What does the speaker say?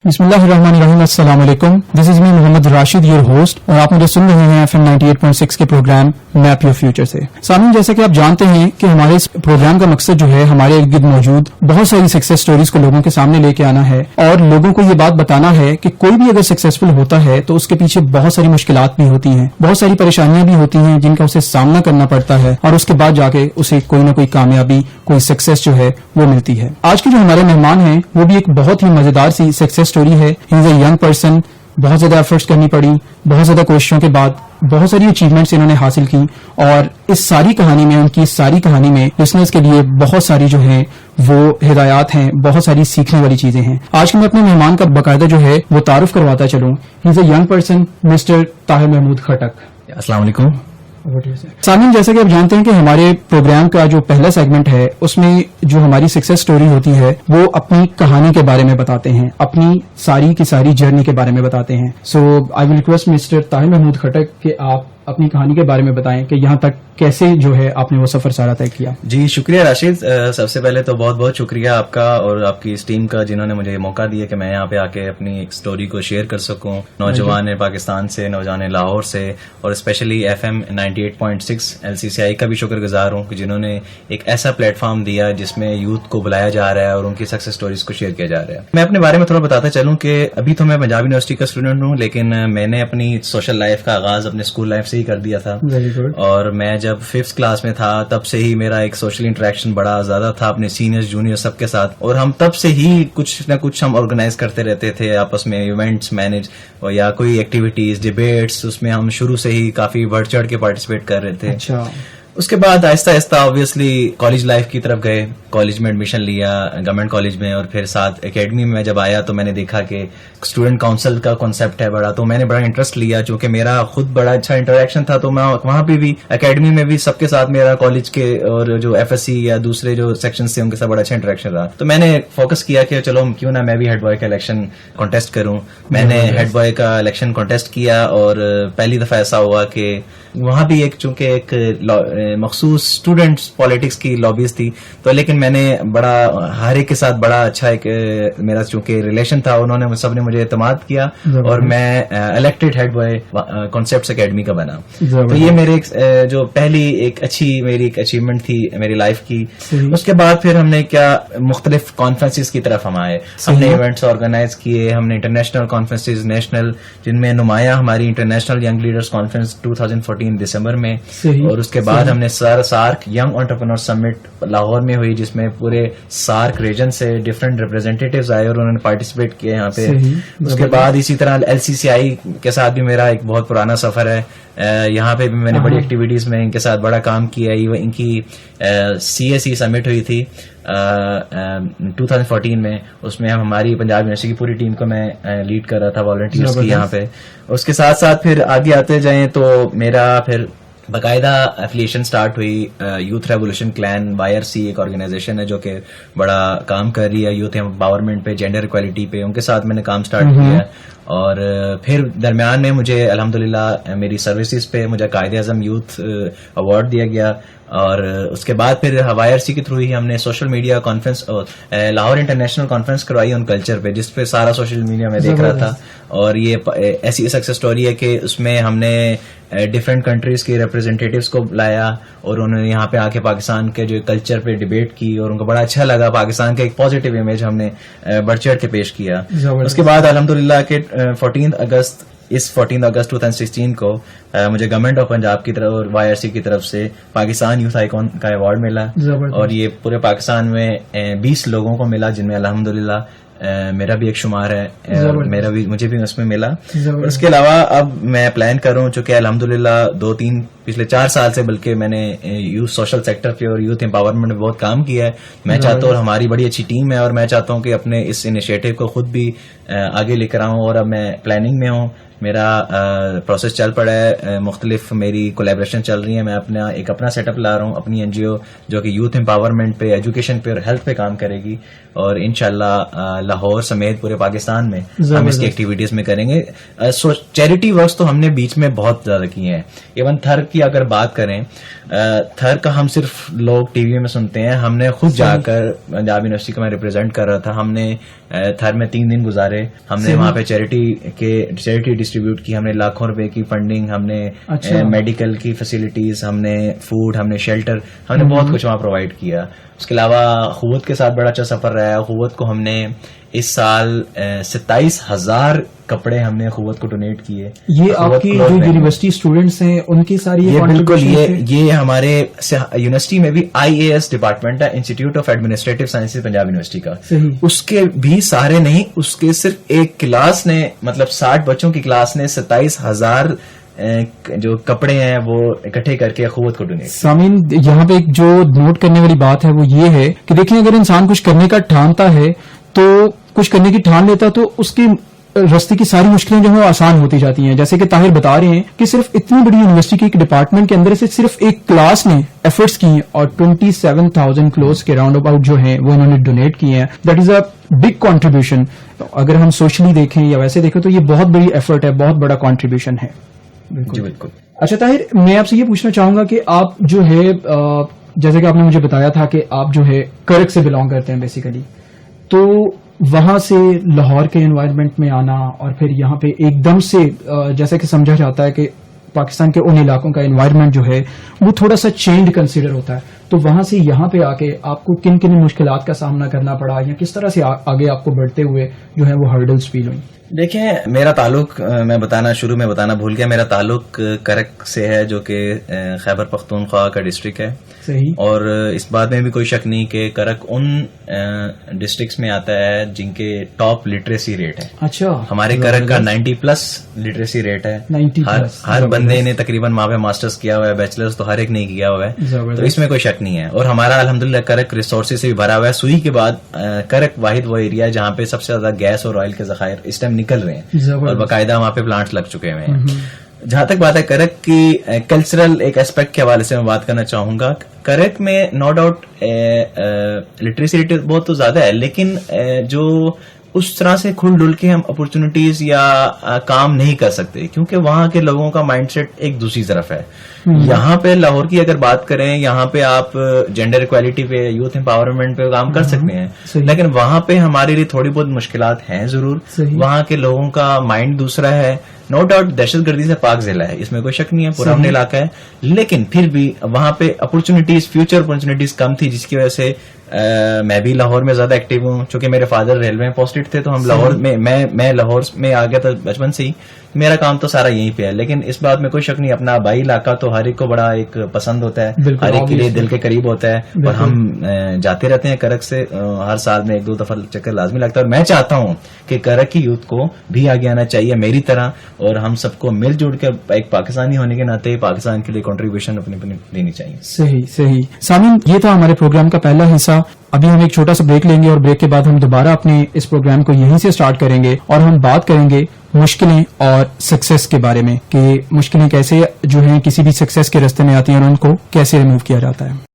बिस्मिल्लाहिर्रहमानिर्रहीम, अस्सलाम वालेकुम। This is me Mohammad Rashid, your host, और आप मुझे सुन रहे हैं FM 98.6 के प्रोग्राम मैप योर फ्यूचर से। सामने जैसा कि आप जानते हैं कि हमारे इस प्रोग्राम का मकसद जो है हमारे इर्द गिर्द मौजूद बहुत सारी सक्सेस स्टोरीज को लोगों के सामने लेके आना है और लोगों को ये बात बताना है कि कोई भी अगर सक्सेसफुल होता है तो उसके पीछे बहुत सारी मुश्किलात भी होती हैं, बहुत सारी परेशानियां भी होती हैं जिनका उसे सामना करना पड़ता है और उसके बाद जाके उसे कोई ना कोई कामयाबी, कोई सक्सेस जो है वो मिलती है। आज के जो हमारे मेहमान हैं वो भी एक बहुत ही मजेदार सी सक्सेस स्टोरी है। ही इज अ यंग पर्सन, बहुत ज्यादा एफर्ट्स करनी पड़ी, बहुत ज्यादा कोशिशों के बाद बहुत सारी अचीवमेंट्स इन्होंने हासिल की और इस सारी कहानी में, उनकी इस सारी कहानी में लिसनर्स के लिए बहुत सारी जो है वो हिदायत हैं, बहुत सारी सीखने वाली चीजें हैं। आज मैं अपने मेहमान का बाकायदा जो है वो तारुफ करवाता चलूं। He is a young person, mister Tahir Mahmood Khattak. अस्सलाम वालेकुम। सामिन, जैसा कि आप जानते हैं कि हमारे प्रोग्राम का जो पहला सेगमेंट है उसमें जो हमारी सक्सेस स्टोरी होती है वो अपनी कहानी के बारे में बताते हैं, अपनी सारी की सारी जर्नी के बारे में बताते हैं। So I will request mister Tahir Mahmood Khattak कि आप अपनी कहानी के बारे में बताएं कि यहाँ तक कैसे जो है आपने वो सफर सारा तय किया। जी शुक्रिया राशिद। सबसे पहले तो बहुत बहुत शुक्रिया आपका और आपकी इस टीम का जिन्होंने मुझे मौका दिया कि मैं यहाँ पे आके अपनी एक स्टोरी को शेयर कर सकूं। नौजवान पाकिस्तान से, नौजवान लाहौर से और स्पेशली FM 98.6 LCCI का भी शुक्रगुजार हूँ कि जिन्होंने एक ऐसा प्लेटफॉर्म दिया जिसमें यूथ को बुलाया जा रहा है और उनकी सक्सेस स्टोरीज को शेयर किया जा रहा है। मैं अपने बारे में थोड़ा बताता चलूँ कि अभी तो मैं पंजाब यूनिवर्सिटी का स्टूडेंट हूँ, लेकिन मैंने अपनी सोशल लाइफ का आगाज अपने स्कूल लाइफ से ही कर दिया था। और मैं जब 5th क्लास में था तब से ही मेरा एक सोशल इंटरेक्शन बड़ा ज्यादा था अपने सीनियर्स जूनियर सबके साथ, और हम तब से ही कुछ ना कुछ हम ऑर्गेनाइज करते रहते थे आपस में, इवेंट्स मैनेज और या कोई एक्टिविटीज, डिबेट्स, उसमें हम शुरू से ही काफी बढ़ चढ़ के पार्टिसिपेट कर रहे थे। अच्छा। उसके बाद Aahista Aahista obviously college life की तरफ गए, कॉलेज में एडमिशन लिया गवर्नमेंट कॉलेज में, और फिर साथ एकेडमी में जब आया तो मैंने देखा कि स्टूडेंट काउंसिल का कॉन्सेप्ट है बड़ा, तो मैंने बड़ा इंटरेस्ट लिया। चूंकि मेरा खुद बड़ा अच्छा इंटरेक्शन था तो मैं वहां पे भी एकेडमी में भी सबके साथ मेरा कॉलेज के और जो FSC या दूसरे जो सेक्शन थे उनके साथ बड़ा अच्छा इंटरेक्शन रहा। तो मैंने फोकस किया कि चलो क्यों ना मैं भी हेड बॉय का इलेक्शन कॉन्टेस्ट करूं। मैंने हेड बॉय का इलेक्शन कॉन्टेस्ट किया और पहली दफा ऐसा हुआ कि वहां भी एक चूंकि एक मखसूस स्टूडेंट्स पॉलिटिक्स की लॉबीज थी, तो लेकिन मैंने बड़ा हर एक के साथ बड़ा अच्छा एक मेरा चूंकि रिलेशन था, उन्होंने सबने मुझे एतमाद किया और मैं elected head boy concepts academy का बना। तो ये मेरे जो पहली एक अच्छी मेरी एक अचीवमेंट थी मेरी लाइफ की। उसके बाद फिर हमने क्या मुख्तलिफ कॉन्फ्रेंसेस की तरफ हम आए, हमने इवेंट्स ऑर्गेनाइज किए, हमने इंटरनेशनल कॉन्फ्रेंसेस, नेशनल, जिनमें नुमाया हमारी इंटरनेशनल यंग लीडर्स कॉन्फ्रेंस 2014 दिसंबर में, और उसके बाद हमने SAARC young entrepreneur summit Lahore में हुई जिसमें पूरे सार्क रीजन से डिफरेंट रिप्रेजेंटेटिव्स आए और उन्होंने पार्टिसिपेट किए यहाँ पे। उसके बाद इसी तरह LCCI के साथ भी मेरा एक बहुत पुराना सफर है, यहाँ पे भी मैंने बड़ी एक्टिविटीज में इनके साथ बड़ा काम किया। इनकी CSE समिट हुई थी 2014 में, उसमें हमारी पंजाब यूनिवर्सिटी की पूरी टीम को मैं लीड कर रहा था वॉलंटियर्स की यहाँ पे। उसके साथ साथ फिर आगे आते जाएं तो मेरा फिर बाकायदा एफिलिएशन स्टार्ट हुई यूथ रेवोल्यूशन क्लैन YRC, एक ऑर्गेनाइजेशन है जो कि बड़ा काम कर रही है यूथ एम्पावरमेंट पे, जेंडर इक्वालिटी पे, उनके साथ मैंने काम स्टार्ट किया। और फिर दरमियान में मुझे अल्हम्दुलिल्लाह मेरी सर्विसेज पे मुझे कायदे-ए-आज़म यूथ अवार्ड दिया गया। और उसके बाद फिर YRC के थ्रू ही हमने social media conference, Lahore international conference करवाई ऑन कल्चर पे, जिस पे सारा सोशल मीडिया में देख रहा था। और ये ऐसी सक्सेस स्टोरी है कि उसमें हमने डिफरेंट कंट्रीज के रिप्रेजेंटेटिव्स को बुलाया और उन्होंने यहाँ पे आके पाकिस्तान के जो कल्चर पे डिबेट की और उनको बड़ा अच्छा लगा। पाकिस्तान का एक पॉजिटिव इमेज हमने बढ़ चढ़ के पेश किया। उसके बाद अल्हम्दुलिल्लाह के 14 अगस्त 2016 को मुझे गवर्नमेंट ऑफ पंजाब की तरफ और YRC की तरफ से पाकिस्तान यूथ आइकॉन का अवार्ड मिला, और ये पूरे पाकिस्तान में 20 लोगों को मिला, जिनमें अल्हम्दुलिल्लाह मेरा भी एक शुमार है और मुझे भी उसमें मिला। उसके अलावा अब मैं प्लान कर रहा हूँ, चूंकि अल्हम्दुलिल्लाह 2-3 पिछले 4 साल से बल्कि मैंने यूथ सोशल सेक्टर पे और यूथ एम्पावरमेंट में बहुत काम किया है। मैं चाहता हूँ, हमारी बड़ी अच्छी टीम है और मैं चाहता हूँ कि अपने इस इनिशिएटिव को खुद भी आगे लेकर आऊँ, और अब मैं प्लानिंग में हूँ میرا پروسیس چل پڑا ہے, مختلف میری کولیبریشن چل رہی ہیں, میں اپنا سیٹ اپ لا رہا ہوں, اپنی این جی او جو کہ یوتھ امپاورمنٹ پہ, ایجوکیشن پہ اور ہیلتھ پہ کام کرے گی, اور انشاءاللہ لاہور سمیت پورے پاکستان میں ہم اس کی ایکٹیویٹیز میں کریں گے. چیریٹی ورکس تو ہم نے بیچ میں بہت زیادہ کیے ہیں. ایون تھر کی اگر بات کریں, تھر کا ہم صرف لوگ ٹی وی میں سنتے ہیں, ہم نے خود جا کر پنجاب یونیورسٹی کو میں ریپرزینٹ کر رہا تھا, ہم نے تھر میں 3 دن گزارے, ہم نے وہاں پہ چیریٹی ڈسٹریبیوٹ کی, ہم نے لاکھوں روپے کی فنڈنگ, ہم نے میڈیکل کی فیسلٹیز, ہم نے فوڈ, ہم نے شیلٹر, ہم نے بہت کچھ وہاں پرووائڈ کیا. اس کے علاوہ قوت کے ساتھ بڑا اچھا سفر رہا ہے. قوت کو ہم نے اس سال 27,000 کپڑے ہم نے قوت کو ڈونیٹ کیے. یہ آپ کی جو یونیورسٹی اسٹوڈینٹس ہیں ان کی ساری یہ بالکل یہ ہمارے یونیورسٹی میں بھی IAS ڈپارٹمنٹ ہے, institute of administrative sciences Punjab university کا, اس کے بھی سارے نہیں, اس کے صرف ایک کلاس نے, مطلب 60 بچوں کی کلاس نے 27,000 جو کپڑے ہیں وہ اکٹھے کر کے قوت کو ڈونیٹ. سامعین, یہاں پہ ایک جو نوٹ کرنے والی بات ہے وہ یہ ہے کہ دیکھیں, اگر انسان کچھ کرنے کا ٹھانتا ہے تو کچھ کرنے کی ٹھان لیتا تو اس کی راستے کی ساری مشکلیں جو ہیں وہ آسان ہوتی جاتی ہیں. جیسے کہ طاہر بتا رہے ہیں کہ صرف اتنی بڑی یونیورسٹی کے ایک ڈپارٹمنٹ کے اندر سے صرف ایک کلاس نے ایفرٹس کی ہیں اور 27,000 کلوز کے راؤنڈ اباؤٹ جو ہیں وہ انہوں نے ڈونیٹ کیے ہیں. That is a big contribution. اگر ہم سوشلی دیکھیں یا ویسے دیکھیں تو یہ بہت بڑی ایفرٹ ہے, بہت بڑا کنٹریبیوشن ہے. جی بالکل. اچھا طاہر, میں آپ سے یہ پوچھنا چاہوں گا کہ آپ جو ہے, جیسے کہ آپ نے مجھے بتایا تھا کہ آپ جو ہے کرک سے بلانگ کرتے ہیں بیسیکلی, تو وہاں سے لاہور کے انوائرمنٹ میں آنا اور پھر یہاں پہ ایک دم سے جیسا کہ سمجھا جاتا ہے کہ پاکستان کے ان علاقوں کا انوائرمنٹ جو ہے وہ تھوڑا سا چینج کنسیڈر ہوتا ہے, تو وہاں سے یہاں پہ آ کے آپ کو کن کن مشکلات کا سامنا کرنا پڑا یا کس طرح سے آگے آپ کو بڑھتے ہوئے جو ہے وہ ہرڈلز فیل ہوئی؟ دیکھیں, میرا تعلق, میں شروع میں بتانا بھول گیا, میرا تعلق کرک سے ہے جو کہ خیبر پختونخوا کا ڈسٹرکٹ ہے. صحیح. اور اس بات میں بھی کوئی شک نہیں کہ کرک ان ڈسٹرکٹس میں آتا ہے جن کے ٹاپ لٹریسی ریٹ ہے. اچھا. ہمارے کرک کا 90+ لٹریسی ریٹ ہے. 90+. ہر بندے نے تقریباً وہاں پہ ماسٹرز کیا ہوا ہے, بیچلرز تو ہر ایک نے کیا ہوا ہے, تو اس میں کوئی شک نہیں ہے. اور ہمارا الحمدللہ کرک ریسورسز سے بھی بھرا ہوا ہے. سوئی کے بعد کرک واحد وہ ایریا ہے جہاں پہ سب سے زیادہ گیس اور آئل کے ذخائر اس ٹائم نکل رہے ہیں اور باقاعدہ وہاں پہ پلانٹس لگ چکے ہوئے ہیں. جہاں تک بات ہے کرک کی کلچرل ایک اسپیکٹ کے حوالے سے میں بات کرنا چاہوں گا. کرک میں نو ڈاؤٹ لٹریسی ریٹ بہت تو زیادہ ہے, لیکن جو اس طرح سے کھل ڈل کے ہم اپرچونٹیز یا کام نہیں کر سکتے کیونکہ وہاں کے لوگوں کا مائنڈ سیٹ ایک دوسری طرف ہے. یہاں پہ لاہور کی اگر بات کریں, یہاں پہ آپ جینڈر ایکوالٹی پہ, یوتھ امپاورمنٹ پہ کام کر سکتے ہیں, لیکن وہاں پہ ہمارے لیے تھوڑی بہت مشکلات ہیں ضرور. وہاں کے لوگوں کا مائنڈ دوسرا ہے. نو ڈاؤٹ دہشت گردی سے پاک ضلع ہے, اس میں کوئی شک نہیں ہے, پورا اپنا علاقہ ہے, لیکن پھر بھی وہاں پہ اپرچونٹیز, فیوچر اپرچونٹیز کم تھی, جس کی وجہ سے میں بھی لاہور میں زیادہ ایکٹیو ہوں. چونکہ میرے فادر ریلوے میں پوسٹڈ تھے تو ہم لاہور میں لاہور میں آ گیا تھا بچپن سے ہی. میرا کام تو سارا یہیں پہ ہے, لیکن اس بات میں کوئی شک نہیں, اپنا آبائی علاقہ تو ہر ایک کو بڑا ایک پسند ہوتا ہے, ہر ایک کے لیے دل کے قریب ہوتا ہے. اور ہم جاتے رہتے ہیں کرک سے, ہر سال میں 1-2 دفعہ چکر لازمی لگتا ہے. اور میں چاہتا ہوں کہ کرک کی یوتھ کو بھی آگے آنا چاہیے میری طرح, اور ہم سب کو مل جڑ کے ایک پاکستانی ہونے کے ناطے پاکستان کے لیے کنٹریبیوشن اپنی دینی چاہیے. صحیح. سامعین, یہ تھا ہمارے پروگرام کا پہلا حصہ. ابھی ہم ایک چھوٹا سا بریک لیں گے اور بریک کے بعد ہم دوبارہ اپنے اس پروگرام کو یہیں سے سٹارٹ کریں گے اور ہم بات کریں گے مشکلیں اور سکسیس کے بارے میں کہ مشکلیں کیسے جو ہیں کسی بھی سکسیس کے راستے میں آتی ہیں اور ان کو کیسے ریموو کیا جاتا ہے.